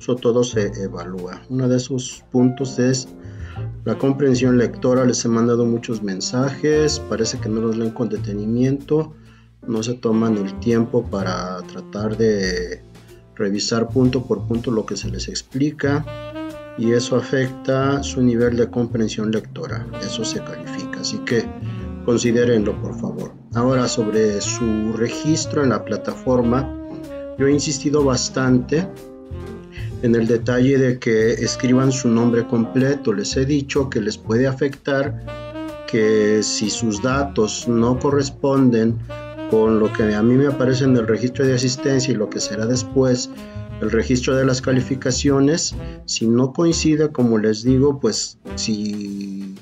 Eso todo se evalúa. Uno de esos puntos es la comprensión lectora. Les he mandado muchos mensajes, parece que no los leen con detenimiento, no se toman el tiempo para tratar de revisar punto por punto lo que se les explica, y eso afecta su nivel de comprensión lectora. Eso se califica, así que considérenlo, por favor. Ahora, sobre su registro en la plataforma, yo he insistido bastante en el detalle de que escriban su nombre completo. Les he dicho que les puede afectar que si sus datos no corresponden con lo que a mí me aparece en el registro de asistencia y lo que será después el registro de las calificaciones, si no coincide, como les digo, pues si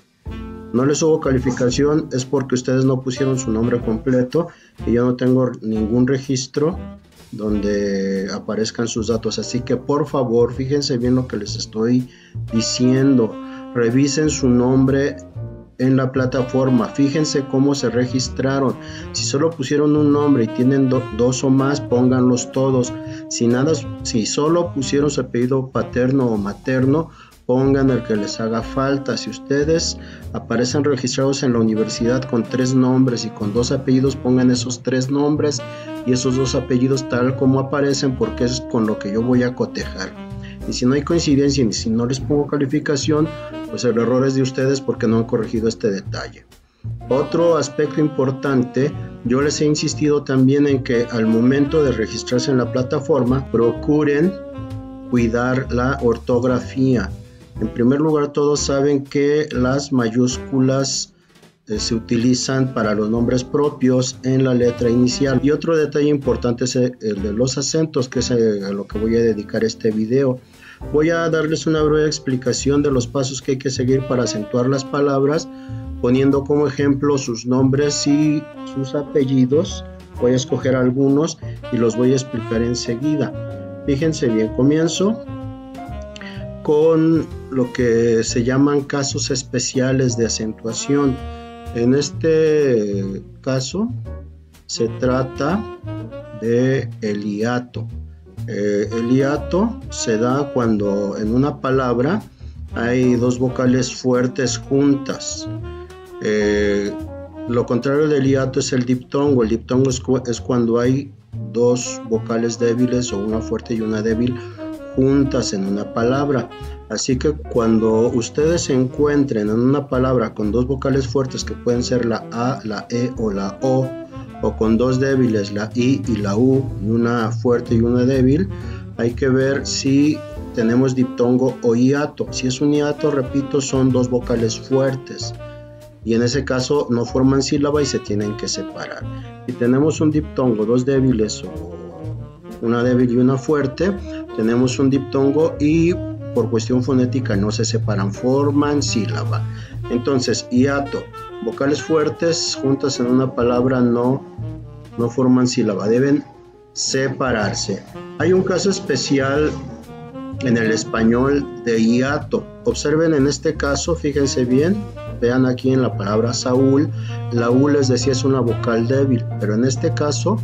no les hubo calificación es porque ustedes no pusieron su nombre completo y yo no tengo ningún registro donde aparezcan sus datos. Así que por favor, fíjense bien lo que les estoy diciendo. Revisen su nombre en la plataforma, fíjense cómo se registraron. Si solo pusieron un nombre y tienen dos o más, pónganlos todos. Si solo pusieron su apellido paterno o materno, pongan el que les haga falta. Si ustedes aparecen registrados en la universidad con 3 nombres y con 2 apellidos, pongan esos 3 nombres y esos 2 apellidos tal como aparecen, porque es con lo que yo voy a cotejar. Y si no hay coincidencia y si no les pongo calificación, pues el error es de ustedes porque no han corregido este detalle. Otro aspecto importante, yo les he insistido también en que al momento de registrarse en la plataforma, procuren cuidar la ortografía. En primer lugar, todos saben que las mayúsculas se utilizan para los nombres propios en la letra inicial. Y otro detalle importante es el de los acentos, que es a lo que voy a dedicar este video. Voy a darles una breve explicación de los pasos que hay que seguir para acentuar las palabras, poniendo como ejemplo sus nombres y sus apellidos. Voy a escoger algunos y los voy a explicar enseguida. Fíjense bien, comienzo con lo que se llaman casos especiales de acentuación. En este caso se trata de el hiato. El hiato se da cuando en una palabra hay 2 vocales fuertes juntas. Lo contrario del hiato es el diptongo. El diptongo es cuando hay 2 vocales débiles o una fuerte y una débil juntas en una palabra. Así que cuando ustedes se encuentren en una palabra con 2 vocales fuertes, que pueden ser la A, la E o la O con 2 débiles, la I y la U, y una fuerte y una débil, hay que ver si tenemos diptongo o hiato. Si es un hiato, repito, son 2 vocales fuertes y en ese caso no forman sílaba y se tienen que separar. Si tenemos un diptongo, 2 débiles o una débil y una fuerte, tenemos un diptongo y por cuestión fonética no se separan, forman sílaba. Entonces, hiato, vocales fuertes juntas en una palabra no forman sílaba, deben separarse. Hay un caso especial en el español de hiato. Observen en este caso, fíjense bien, vean aquí en la palabra Saúl, la U les decía es una vocal débil, pero en este caso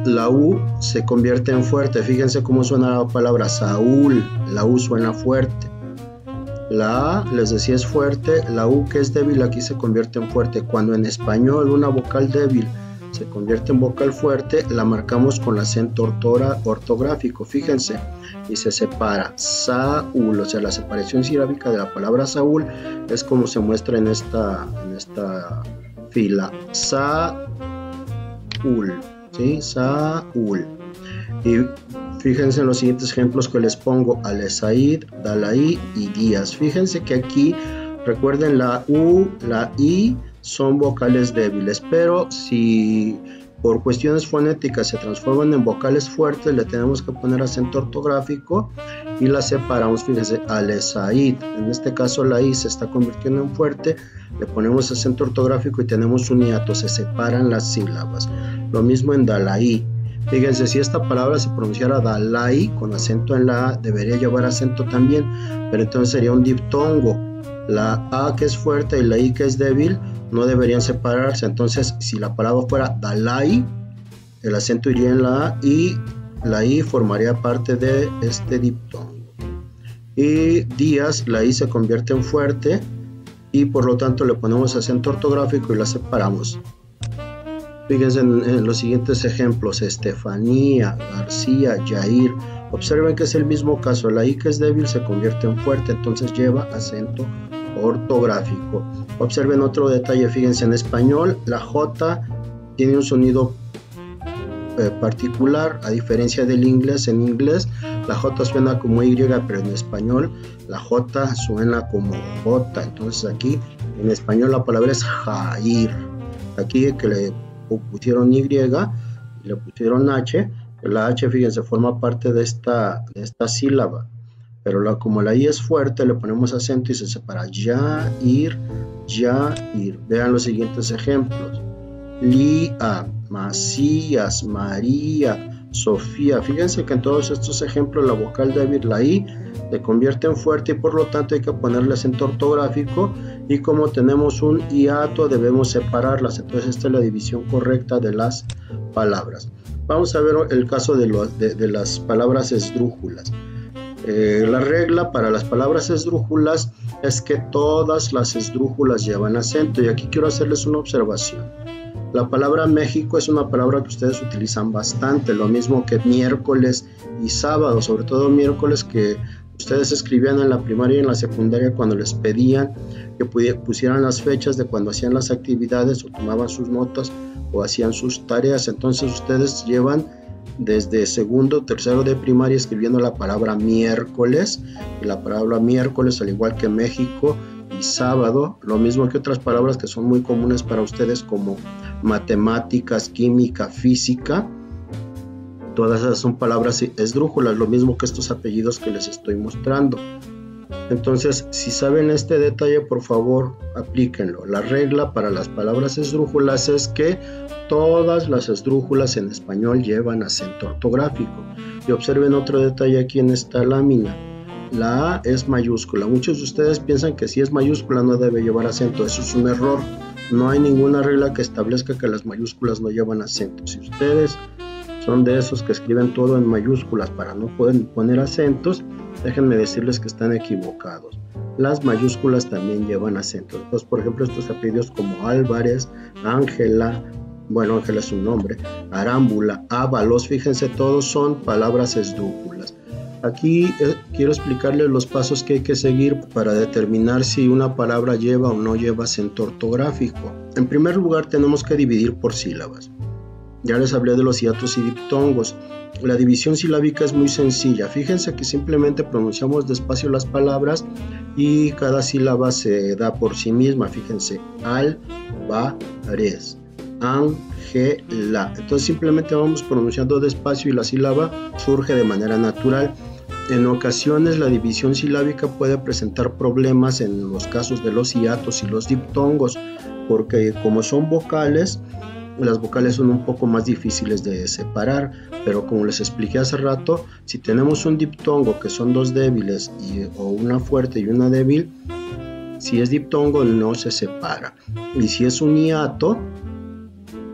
la U se convierte en fuerte. Fíjense cómo suena la palabra Saúl, la U suena fuerte. La A les decía es fuerte, la U que es débil aquí se convierte en fuerte. Cuando en español una vocal débil se convierte en vocal fuerte, la marcamos con acento ortográfico, fíjense, y se separa. Saúl, o sea, la separación silábica de la palabra Saúl es como se muestra en esta fila. Saúl, ¿sí? Saúl. Y fíjense en los siguientes ejemplos que les pongo: Alesaid, Dalaí y Díaz. Fíjense que aquí, recuerden, la U, la I son vocales débiles, pero si por cuestiones fonéticas se transforman en vocales fuertes, le tenemos que poner acento ortográfico y la separamos. Fíjense, Alesaid, en este caso la I se está convirtiendo en fuerte, le ponemos acento ortográfico y tenemos un hiato, se separan las sílabas. Lo mismo en Dalaí. Fíjense, si esta palabra se pronunciara Dalai con acento en la A, debería llevar acento también, pero entonces sería un diptongo. La A que es fuerte y la I que es débil no deberían separarse. Entonces, si la palabra fuera Dalai, el acento iría en la A y la I formaría parte de este diptongo. Y días, la I se convierte en fuerte y por lo tanto le ponemos acento ortográfico y la separamos. Fíjense en los siguientes ejemplos: Estefanía, García, Yair. Observen que es el mismo caso, la I que es débil se convierte en fuerte, entonces lleva acento ortográfico. Observen otro detalle, fíjense, en español la J tiene un sonido particular, a diferencia del inglés. En inglés la J suena como Y, pero en español la J suena como J. Entonces aquí en español la palabra es Jair. Aquí que le pusieron Y, le pusieron H, la H, fíjense, forma parte de esta sílaba, pero como la I es fuerte le ponemos acento y se separa. Yair, Yair. Vean los siguientes ejemplos: Lía, Macías, María, Sofía. Fíjense que en todos estos ejemplos la vocal débil, la I, se convierte en fuerte y por lo tanto hay que ponerle acento ortográfico, y como tenemos un hiato debemos separarlas. Entonces esta es la división correcta de las palabras. Vamos a ver el caso de las palabras esdrújulas. La regla para las palabras esdrújulas es que todas las esdrújulas llevan acento, y aquí quiero hacerles una observación. La palabra México es una palabra que ustedes utilizan bastante, lo mismo que miércoles y sábado, sobre todo miércoles, que ustedes escribían en la primaria y en la secundaria cuando les pedían que pusieran las fechas de cuando hacían las actividades o tomaban sus notas o hacían sus tareas. Entonces ustedes llevan desde segundo o tercero de primaria escribiendo la palabra miércoles, y la palabra miércoles, al igual que México y sábado, lo mismo que otras palabras que son muy comunes para ustedes como matemáticas, química, física. Todas esas son palabras esdrújulas, lo mismo que estos apellidos que les estoy mostrando. Entonces, si saben este detalle, por favor, aplíquenlo. La regla para las palabras esdrújulas es que todas las esdrújulas en español llevan acento ortográfico. Y observen otro detalle aquí en esta lámina. La A es mayúscula. Muchos de ustedes piensan que si es mayúscula no debe llevar acento. Eso es un error. No hay ninguna regla que establezca que las mayúsculas no llevan acento. Si ustedes son de esos que escriben todo en mayúsculas para no poder poner acentos, déjenme decirles que están equivocados. Las mayúsculas también llevan acentos. Entonces, por ejemplo, estos apellidos como Álvarez, Ángela, bueno, Ángela es un nombre, Arámbula, Ábalos, fíjense, todos son palabras esdrújulas. Aquí quiero explicarles los pasos que hay que seguir para determinar si una palabra lleva o no lleva acento ortográfico. En primer lugar, tenemos que dividir por sílabas. Ya les hablé de los hiatos y diptongos. La división silábica es muy sencilla. Fíjense que simplemente pronunciamos despacio las palabras y cada sílaba se da por sí misma. Fíjense, Álvarez, Ángela. Entonces simplemente vamos pronunciando despacio y la sílaba surge de manera natural. En ocasiones la división silábica puede presentar problemas en los casos de los hiatos y los diptongos, porque como son vocales, las vocales son un poco más difíciles de separar, pero como les expliqué hace rato, si tenemos un diptongo que son dos débiles o una fuerte y una débil, si es diptongo no se separa. Y si es un hiato,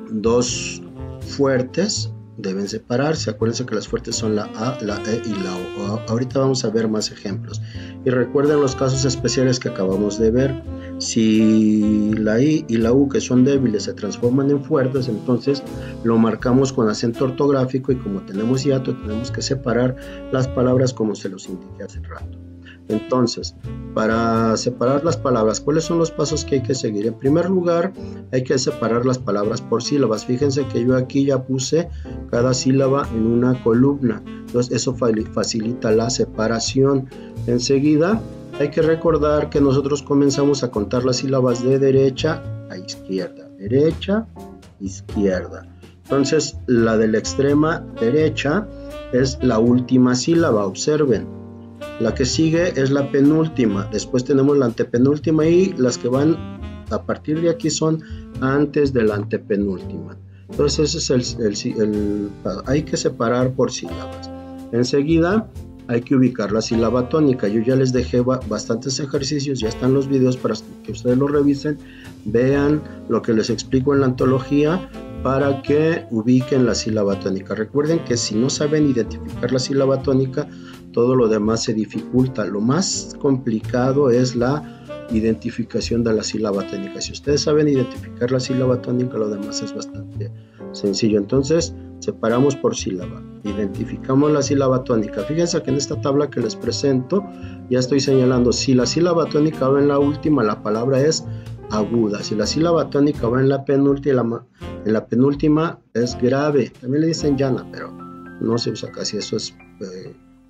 dos fuertes deben separarse. Acuérdense que las fuertes son la A, la E y la O. Ahorita vamos a ver más ejemplos. Y recuerden los casos especiales que acabamos de ver. Si la I y la U, que son débiles, se transforman en fuertes, entonces lo marcamos con acento ortográfico, y como tenemos hiato tenemos que separar las palabras como se los indiqué hace rato. Entonces, para separar las palabras, ¿cuáles son los pasos que hay que seguir? En primer lugar, hay que separar las palabras por sílabas. Fíjense que yo aquí ya puse cada sílaba en una columna, entonces eso facilita la separación. Enseguida, hay que recordar que nosotros comenzamos a contar las sílabas de derecha a izquierda, derecha, izquierda. Entonces, la de la extrema derecha es la última sílaba, observen. La que sigue es la penúltima, después tenemos la antepenúltima, y las que van a partir de aquí son antes de la antepenúltima. Entonces ese es hay que separar por sílabas. Enseguida hay que ubicar la sílaba tónica. Yo ya les dejé bastantes ejercicios, ya están los videos para que ustedes los revisen, vean lo que les explico en la antología para que ubiquen la sílaba tónica. Recuerden que si no saben identificar la sílaba tónica, todo lo demás se dificulta. Lo más complicado es la identificación de la sílaba tónica. Si ustedes saben identificar la sílaba tónica, lo demás es bastante sencillo. Entonces, separamos por sílaba, identificamos la sílaba tónica. Fíjense que en esta tabla que les presento, ya estoy señalando, si la sílaba tónica va en la última, la palabra es aguda. Si la sílaba tónica va en la penúltima es grave. También le dicen llana, pero no se usa casi, eso es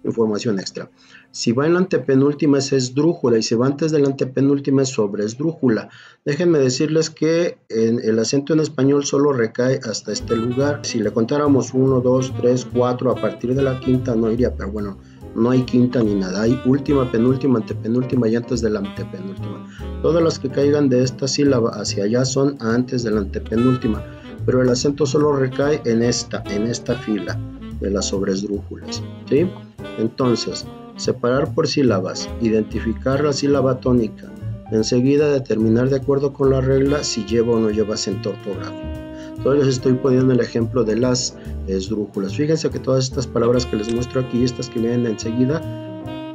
información extra. Si va en la antepenúltima es esdrújula, y si va antes de la antepenúltima es sobreesdrújula. Déjenme decirles que el acento en español solo recae hasta este lugar. Si le contáramos 1, 2, 3, 4, a partir de la quinta no iría, pero bueno, no hay quinta ni nada. Hay última, penúltima, antepenúltima y antes de la antepenúltima. Todas las que caigan de esta sílaba hacia allá son antes de la antepenúltima, pero el acento solo recae en esta fila de las sobreesdrújulas, ¿sí? Entonces, separar por sílabas, identificar la sílaba tónica, enseguida determinar de acuerdo con la regla si lleva o no lleva acento ortográfico. Entonces les estoy poniendo el ejemplo de las esdrújulas. Fíjense que todas estas palabras que les muestro aquí, estas que vienen enseguida,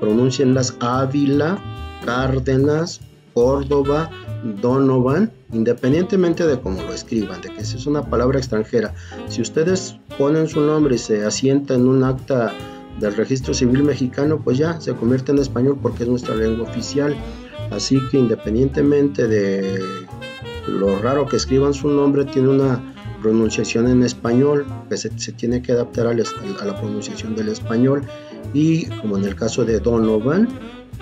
pronuncienlas Ávila, Cárdenas, Córdoba, Donovan, independientemente de cómo lo escriban, de que si es una palabra extranjera. Si ustedes ponen su nombre y se asienta en un acta del registro civil mexicano, pues ya se convierte en español porque es nuestra lengua oficial. Así que independientemente de lo raro que escriban su nombre, tiene una pronunciación en español que se tiene que adaptar a la pronunciación del español. Y como en el caso de Donovan,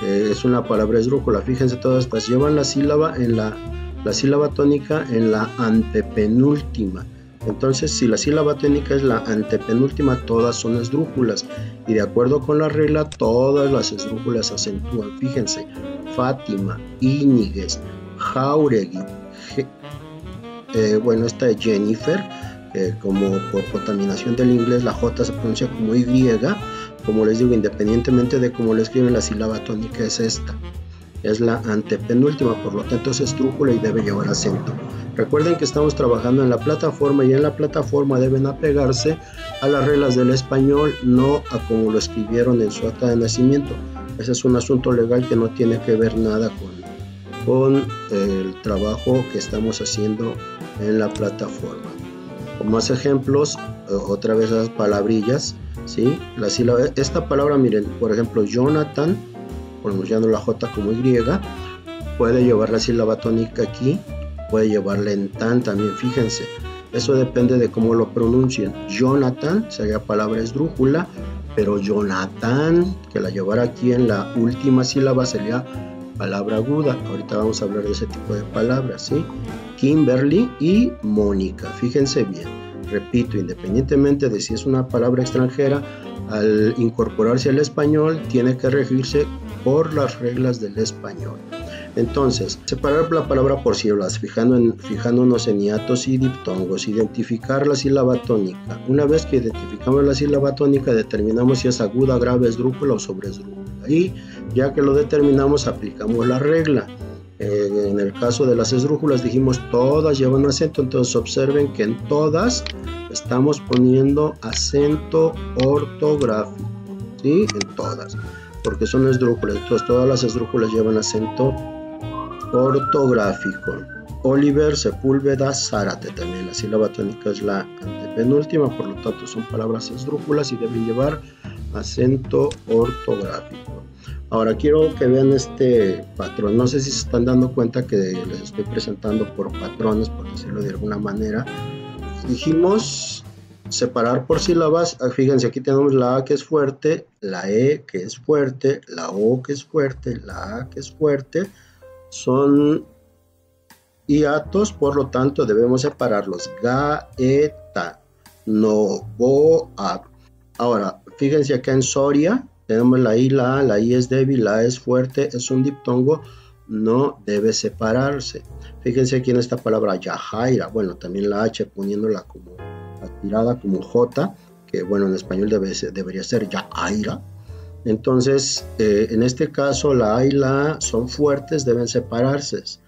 es una palabra esdrújula. Fíjense, todas estas llevan la sílaba la sílaba tónica en la antepenúltima. Entonces, si la sílaba tónica es la antepenúltima, todas son esdrújulas, y de acuerdo con la regla, todas las esdrújulas acentúan. Fíjense, Fátima, Íñiguez, Jáuregui, esta es Jennifer, como por contaminación del inglés, la J se pronuncia como Y. Como les digo, independientemente de cómo lo escriben, la sílaba tónica es esta. Es la antepenúltima, por lo tanto es esdrújula y debe llevar acento. Recuerden que estamos trabajando en la plataforma, y en la plataforma deben apegarse a las reglas del español, no a como lo escribieron en su acta de nacimiento. Ese es un asunto legal que no tiene que ver nada con el trabajo que estamos haciendo en la plataforma. Como más ejemplos, otra vez las palabrillas, ¿sí? La sílaba, esta palabra, miren, por ejemplo, Jonathan, pronunciando la J como Y, puede llevar la sílaba tónica aquí, puede llevarla en tan también. Fíjense, eso depende de cómo lo pronuncien. Jonathan sería palabra esdrújula, pero Jonathan, que la llevara aquí en la última sílaba, sería palabra aguda. Ahorita vamos a hablar de ese tipo de palabras, ¿sí? Kimberly y Mónica. Fíjense bien, repito, independientemente de si es una palabra extranjera, al incorporarse al español tiene que regirse por las reglas del español. Entonces, separar la palabra por sílabas, fijándonos en hiatos y diptongos, identificar la sílaba tónica. Una vez que identificamos la sílaba tónica, determinamos si es aguda, grave, esdrújula o sobreesdrújula. Y ya que lo determinamos, aplicamos la regla. En el caso de las esdrújulas dijimos todas llevan acento, entonces observen que en todas estamos poniendo acento ortográfico, ¿sí? En todas, porque son esdrújulas, entonces todas las esdrújulas llevan acento ortográfico. Oliver, Sepúlveda, Zárate, también la sílaba tónica es la antepenúltima, por lo tanto son palabras esdrújulas y deben llevar acento ortográfico. Ahora quiero que vean este patrón. No sé si se están dando cuenta que les estoy presentando por patrones, por decirlo de alguna manera. Dijimos separar por sílabas. Fíjense, aquí tenemos la A que es fuerte, la E que es fuerte, la O que es fuerte, la A que es fuerte. Son hiatos, por lo tanto debemos separarlos. Gaeta, no, boa. Ahora, fíjense acá en Soria. Tenemos la I, la A, la I es débil, la A es fuerte, es un diptongo, no debe separarse. Fíjense aquí en esta palabra Yajaira, bueno, también la H poniéndola como aspirada como J, que bueno, en español debería ser Yajaira. Entonces, en este caso la A y la A son fuertes, deben separarse.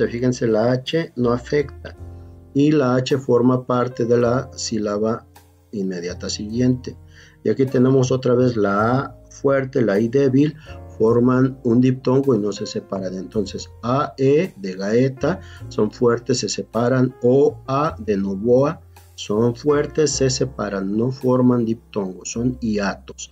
Fíjense, la H no afecta y la H forma parte de la sílaba inmediata siguiente. Y aquí tenemos otra vez la A fuerte, la I débil, forman un diptongo y no se separan. Entonces A, E de Gaeta son fuertes, se separan. O, A de Novoa son fuertes, se separan, no forman diptongo, son hiatos.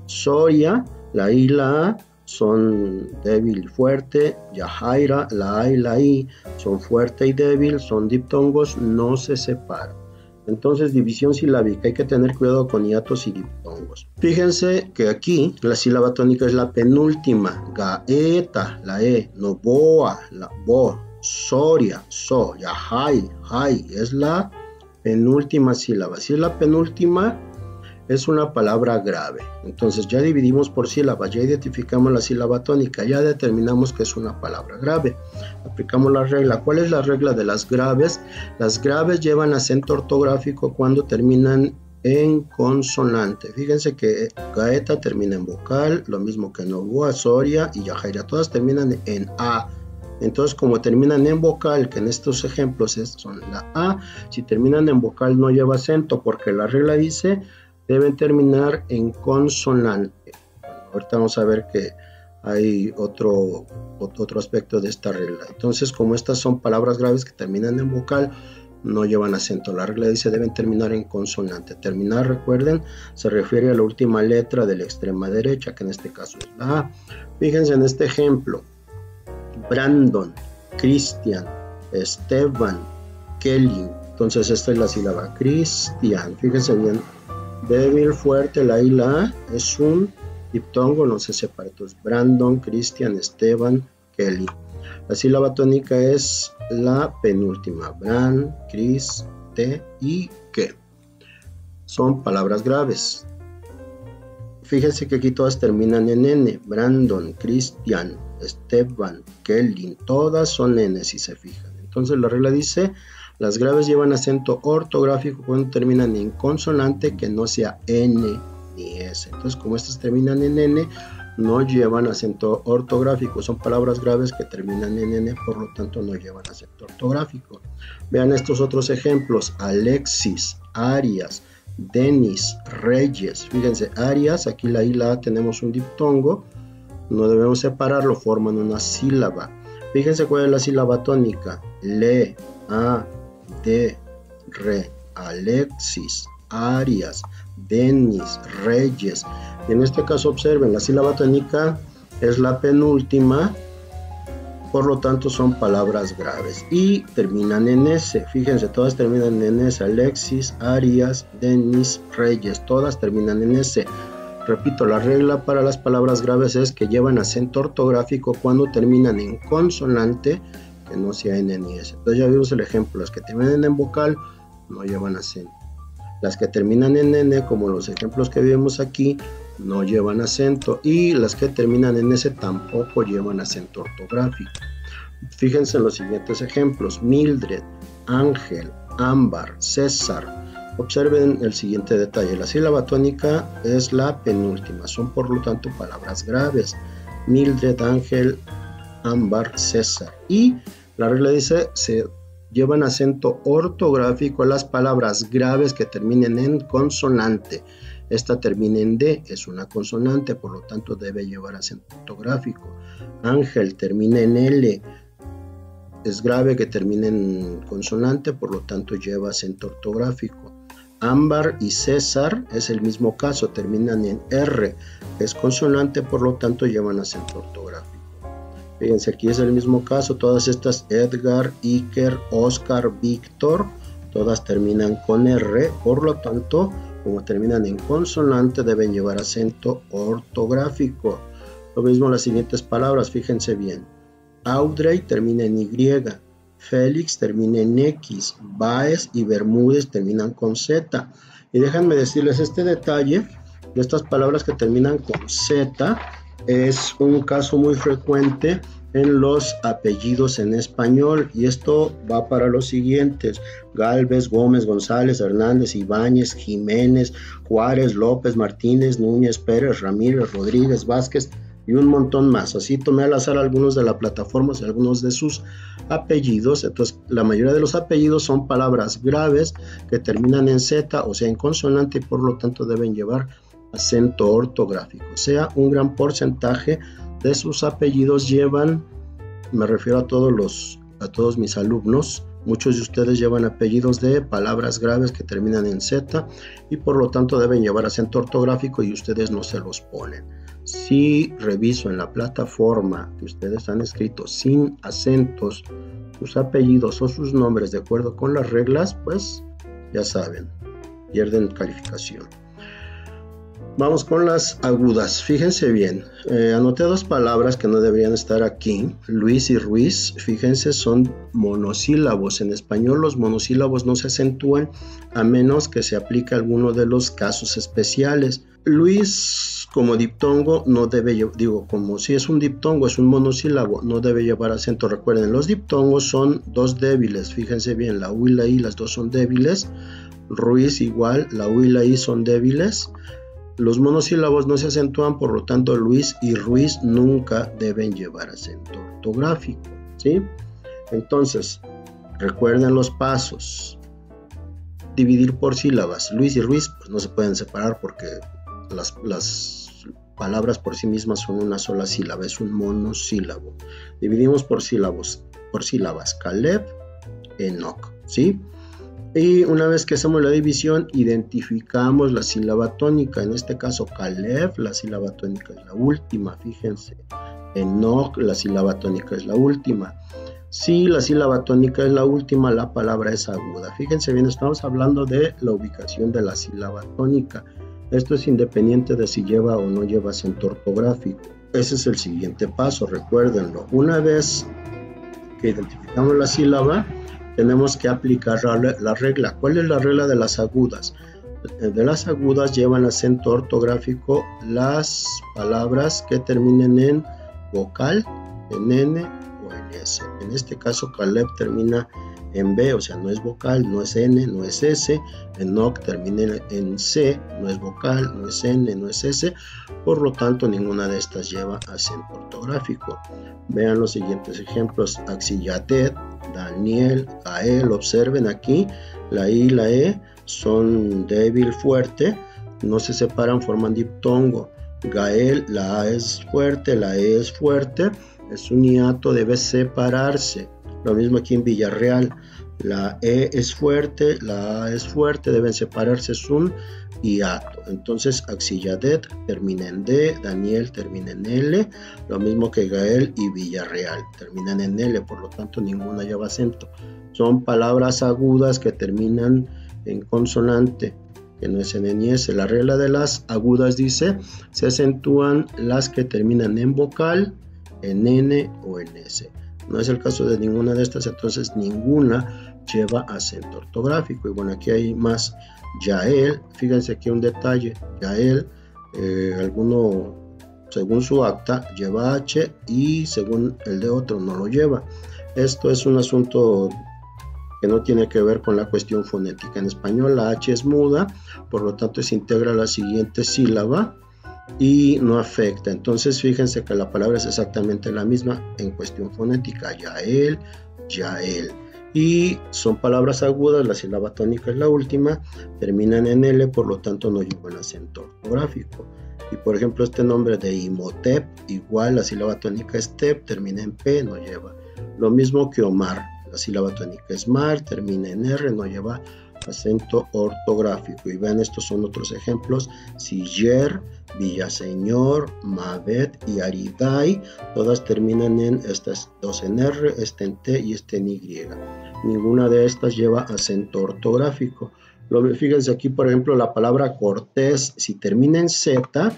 Soria, la I y la A son débil y fuerte. Yajaira, la A y la I son fuerte y débil, son diptongos, no se separan. Entonces, división silábica, hay que tener cuidado con hiatos y diptongos. Fíjense que aquí la sílaba tónica es la penúltima. Gaeta, la E, Novoa, la Bo, Soria, So, Yajai, Jai, es la penúltima sílaba. Si es la penúltima, es una palabra grave. Entonces ya dividimos por sílabas, ya identificamos la sílaba tónica, ya determinamos que es una palabra grave. Aplicamos la regla. ¿Cuál es la regla de las graves? Las graves llevan acento ortográfico cuando terminan en consonante. Fíjense que Gaeta termina en vocal, lo mismo que Novoa, Soria y Yajaira, todas terminan en A. Entonces, como terminan en vocal, que en estos ejemplos son la A, si terminan en vocal no lleva acento, porque la regla dice deben terminar en consonante. Bueno, ahorita vamos a ver que hay otro aspecto de esta regla. Entonces, como estas son palabras graves que terminan en vocal, no llevan acento. La regla dice deben terminar en consonante. Terminar, recuerden, se refiere a la última letra de la extrema derecha, que en este caso es la A. Fíjense en este ejemplo. Brandon, Cristian, Esteban, Kelly. Entonces esta es la sílaba Cristian. Fíjense bien. Débil, fuerte, la I, la A, es un diptongo, no se separa. Entonces, Brandon, Cristian, Esteban, Kelly. La sílaba tónica es la penúltima. Bran, Cris, Te y Que. Son palabras graves. Fíjense que aquí todas terminan en N. Brandon, Cristian, Esteban, Kelly. Todas son N si se fijan. Entonces la regla dice: las graves llevan acento ortográfico cuando terminan en consonante que no sea N ni S. Entonces, como estas terminan en N, no llevan acento ortográfico. Son palabras graves que terminan en N, por lo tanto no llevan acento ortográfico. Vean estos otros ejemplos. Alexis, Arias, Denis, Reyes. Fíjense, Arias, aquí la I y la A tenemos un diptongo. No debemos separarlo, forman una sílaba. Fíjense cuál es la sílaba tónica. Le, A, De, Re, Alexis, Arias, Denis, Reyes. Y en este caso observen, la sílaba tónica es la penúltima, por lo tanto son palabras graves y terminan en S. Fíjense, todas terminan en S. Alexis, Arias, Denis, Reyes, todas terminan en S. Repito, la regla para las palabras graves es que llevan acento ortográfico cuando terminan en consonante que no sea N ni S. Entonces ya vimos el ejemplo. Las que terminan en vocal no llevan acento. Las que terminan en N, como los ejemplos que vimos aquí, no llevan acento. Y las que terminan en S tampoco llevan acento ortográfico. Fíjense en los siguientes ejemplos. Mildred, Ángel, Ámbar, César. Observen el siguiente detalle. La sílaba tónica es la penúltima. Son por lo tanto palabras graves. Mildred, Ángel, Ámbar, César. Y la regla dice se llevan acento ortográfico a las palabras graves que terminen en consonante. Esta termina en D, es una consonante, por lo tanto debe llevar acento ortográfico. Ángel termina en L, es grave que termine en consonante, por lo tanto lleva acento ortográfico. Ámbar y César es el mismo caso, terminan en R, es consonante, por lo tanto llevan acento ortográfico. Fíjense, aquí es el mismo caso, todas estas Edgar, Iker, Oscar, Víctor, todas terminan con R, por lo tanto, como terminan en consonante, deben llevar acento ortográfico. Lo mismo las siguientes palabras, fíjense bien. Audrey termina en Y, Félix termina en X, Báez y Bermúdez terminan con Z. Y déjenme decirles este detalle de estas palabras que terminan con Z. Es un caso muy frecuente en los apellidos en español y esto va para los siguientes: Galvez, Gómez, González, Hernández, Ibáñez, Jiménez, Juárez, López, Martínez, Núñez, Pérez, Ramírez, Rodríguez, Vázquez, y un montón más. Así tomé al azar algunos de la plataforma y algunos de sus apellidos. Entonces, la mayoría de los apellidos son palabras graves que terminan en Z, o sea, en consonante, y por lo tanto deben llevar acento ortográfico. O sea, un gran porcentaje de sus apellidos llevan, me refiero a todos mis alumnos, muchos de ustedes llevan apellidos de palabras graves que terminan en Z y por lo tanto deben llevar acento ortográfico y ustedes no se los ponen. Si reviso en la plataforma que ustedes han escrito sin acentos sus apellidos o sus nombres de acuerdo con las reglas, pues ya saben, pierden calificación. Vamos con las agudas. Fíjense bien, anoté dos palabras que no deberían estar aquí. Luis y Ruiz, fíjense, son monosílabos. En español los monosílabos no se acentúan a menos que se aplique alguno de los casos especiales. Luis como diptongo no debe, como si es un diptongo, es un monosílabo, no debe llevar acento. Recuerden, los diptongos son dos débiles. Fíjense bien, la U y la I, las dos son débiles. Ruiz igual, la U y la I son débiles. Los monosílabos no se acentúan, por lo tanto Luis y Ruiz nunca deben llevar acento ortográfico, ¿sí? Entonces, recuerden los pasos. Dividir por sílabas. Luis y Ruiz pues, no se pueden separar porque las palabras por sí mismas son una sola sílaba, es un monosílabo. Dividimos por sílabas. Caleb, Enoch, ¿sí? Y una vez que hacemos la división, identificamos la sílaba tónica. En este caso, Caleb, la sílaba tónica es la última, fíjense. Enoch, la sílaba tónica es la última. Si la sílaba tónica es la última, la palabra es aguda. Fíjense bien, estamos hablando de la ubicación de la sílaba tónica. Esto es independiente de si lleva o no lleva acento ortográfico. Ese es el siguiente paso, recuérdenlo. Una vez que identificamos la sílaba, tenemos que aplicar la regla. ¿Cuál es la regla de las agudas? De las agudas llevan acento ortográfico las palabras que terminen en vocal, en N o en S. En este caso, Caleb termina en B, o sea, no es vocal, no es N, no es S. Enoch termina en C, no es vocal, no es N, no es S. Por lo tanto, ninguna de estas lleva acento ortográfico. Vean los siguientes ejemplos. Axillatet, Daniel, Gael. Observen aquí, la I y la E son débil, fuerte, no se separan, forman diptongo. Gael, la A es fuerte, la E es fuerte, es un hiato, debe separarse. Lo mismo aquí en Villarreal, la E es fuerte, la A es fuerte, deben separarse, es un hiato. Entonces Axilladet termina en D, Daniel termina en L, lo mismo que Gael y Villarreal terminan en L, por lo tanto ninguna lleva acento. Son palabras agudas que terminan en consonante, que no es en N y S. La regla de las agudas dice, se acentúan las que terminan en vocal, en N o en S. No es el caso de ninguna de estas, entonces ninguna lleva acento ortográfico. Y bueno, aquí hay más. Yael, fíjense aquí un detalle. Yael, alguno según su acta lleva H y según el de otro no lo lleva. Esto es un asunto que no tiene que ver con la cuestión fonética. En español la H es muda, por lo tanto se integra la siguiente sílaba y no afecta. Entonces fíjense que la palabra es exactamente la misma en cuestión fonética. Yael, Yael. Y son palabras agudas, la sílaba tónica es la última, terminan en L, por lo tanto no llevan acento ortográfico. Y por ejemplo este nombre de Imhotep, igual la sílaba tónica es Tep, termina en P, no lleva. Lo mismo que Omar, la sílaba tónica es Mar, termina en R, no lleva acento ortográfico. Y vean, estos son otros ejemplos. Siller, Villaseñor, Mabet y Aridai, todas terminan en, estas dos en R, este en T y este en Y. Ninguna de estas lleva acento ortográfico. Fíjense aquí, por ejemplo, la palabra Cortés, si termina en Z,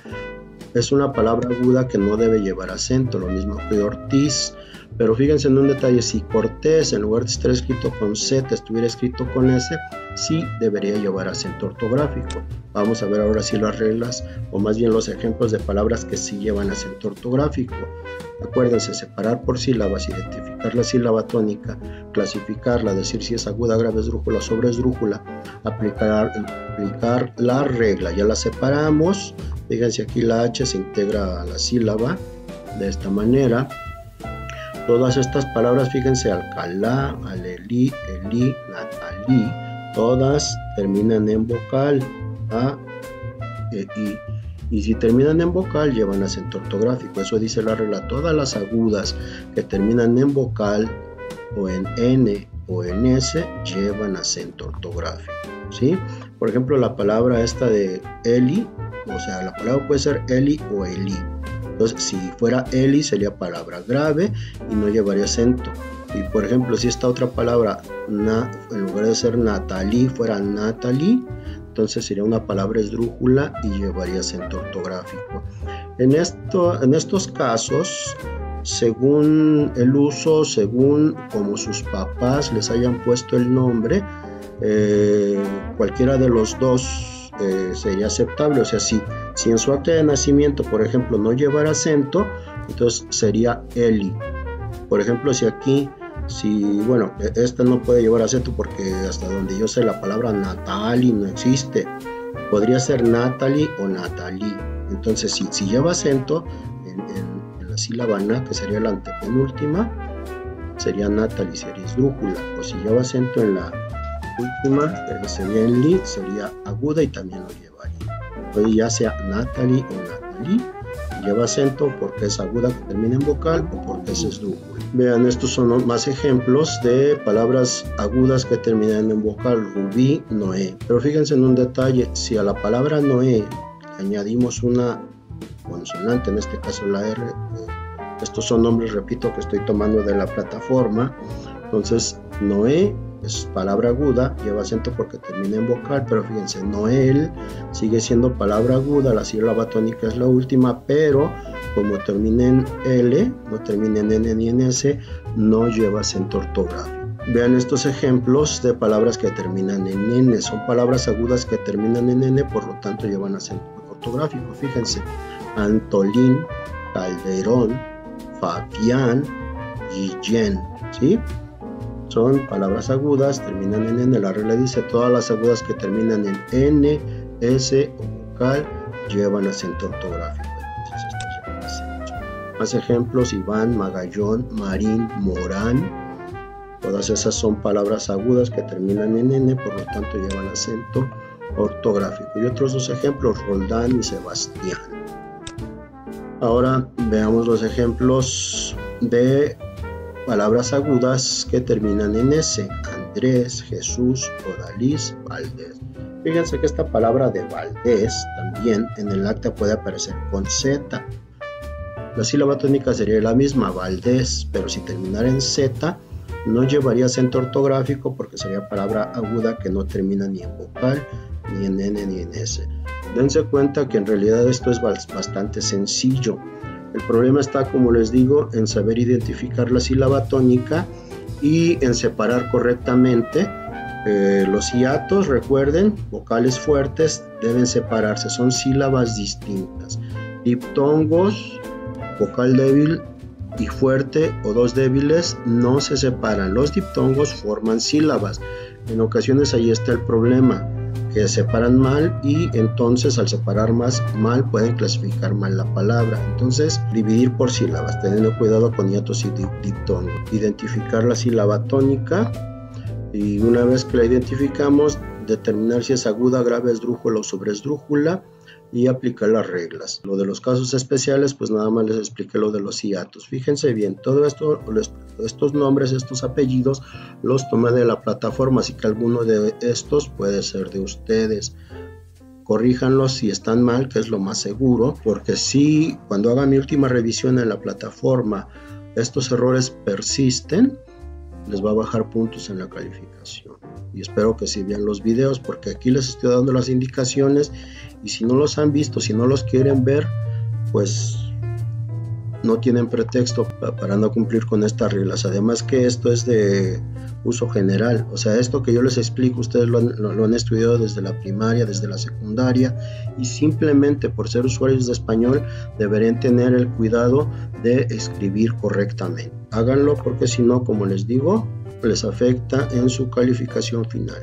es una palabra aguda que no debe llevar acento, lo mismo que Ortiz. Pero fíjense en un detalle, si Cortés en lugar de estar escrito con Z estuviera escrito con S, sí debería llevar acento ortográfico. Vamos a ver ahora sí las reglas, o más bien los ejemplos de palabras que sí llevan acento ortográfico. Acuérdense, separar por sílabas, identificar la sílaba tónica, clasificarla, decir si es aguda, grave, esdrújula, sobreesdrújula, aplicar la regla. Ya la separamos, fíjense aquí la H se integra a la sílaba de esta manera. Todas estas palabras, fíjense, Alcalá, Alelí, Elí, Natalí, todas terminan en vocal, A, E, I. Y si terminan en vocal, llevan acento ortográfico. Eso dice la regla. Todas las agudas que terminan en vocal, o en N, o en S, llevan acento ortográfico, ¿sí? Por ejemplo, la palabra esta de Eli, o sea, la palabra puede ser Eli o Elí. Entonces, si fuera Eli, sería palabra grave y no llevaría acento. Y por ejemplo, si esta otra palabra, en lugar de ser Natalí, fuera Natalie, entonces sería una palabra esdrújula y llevaría acento ortográfico. En estos casos, según el uso, según como sus papás les hayan puesto el nombre, cualquiera de los dos sería aceptable. O sea, si en su acta de nacimiento, por ejemplo, no llevara acento, entonces sería Eli. Por ejemplo, bueno, esta no puede llevar acento porque hasta donde yo sé la palabra Natalie no existe. Podría ser Natalie o Natalie. Entonces, si lleva acento en la sílaba na, que sería la antepenúltima, sería Natalie, sería esdrújula. O si lleva acento en la última, sería en li, sería aguda y también lo llevaría. Entonces, ya sea Natalie o Natalie, lleva acento porque es aguda que termina en vocal o porque es esdrújula. Vean, estos son más ejemplos de palabras agudas que terminan en vocal. Rubí, Noé. Pero fíjense en un detalle, si a la palabra Noé añadimos una consonante, en este caso la R, estos son nombres, repito, que estoy tomando de la plataforma. Entonces, Noé es palabra aguda, lleva acento porque termina en vocal, pero fíjense, Noel sigue siendo palabra aguda, la sílaba tónica es la última, pero como termina en L, no termina en N ni en S, no lleva acento ortográfico. Vean estos ejemplos de palabras que terminan en N, son palabras agudas que terminan en N, por lo tanto llevan acento ortográfico. Fíjense, Antolín, Calderón, Fabián, Guillén, ¿sí? Son palabras agudas, terminan en N. La regla dice todas las agudas que terminan en N, S o vocal llevan acento ortográfico. Entonces estas llevan acento. Más ejemplos: Iván, Magallón, Marín, Morán. Todas esas son palabras agudas que terminan en N, por lo tanto llevan acento ortográfico. Y otros dos ejemplos: Roldán y Sebastián. Ahora veamos los ejemplos de palabras agudas que terminan en S: Andrés, Jesús, Odalís, Valdés. Fíjense que esta palabra de Valdés también en el acta puede aparecer con Z. La sílaba tónica sería la misma, Valdés, pero si terminara en Z no llevaría acento ortográfico porque sería palabra aguda que no termina ni en vocal, ni en N, ni en S. Dense cuenta que en realidad esto es bastante sencillo. El problema está, como les digo, en saber identificar la sílaba tónica y en separar correctamente los hiatos. Recuerden, vocales fuertes deben separarse, son sílabas distintas. Diptongos, vocal débil y fuerte o dos débiles no se separan. Los diptongos forman sílabas. En ocasiones ahí está el problema, que separan mal y entonces al separar más mal pueden clasificar mal la palabra. Entonces, dividir por sílabas, teniendo cuidado con hiatos y diptongos. Identificar la sílaba tónica y una vez que la identificamos, determinar si es aguda, grave, esdrújula o sobreesdrújula y aplicar las reglas. Lo de los casos especiales, pues nada más les expliqué lo de los hiatos. Fíjense bien, todo esto, estos nombres, estos apellidos, los tomé de la plataforma, así que alguno de estos puede ser de ustedes. Corríjanlos si están mal, que es lo más seguro, porque si cuando haga mi última revisión en la plataforma estos errores persisten, les va a bajar puntos en la calificación. Y espero que sí vean los videos, porque aquí les estoy dando las indicaciones y si no los han visto, si no los quieren ver, pues no tienen pretexto para no cumplir con estas reglas. Además que esto es de uso general, o sea, esto que yo les explico, ustedes lo han estudiado desde la primaria, desde la secundaria, y simplemente por ser usuarios de español deberían tener el cuidado de escribir correctamente. Háganlo porque si no, como les digo, les afecta en su calificación final.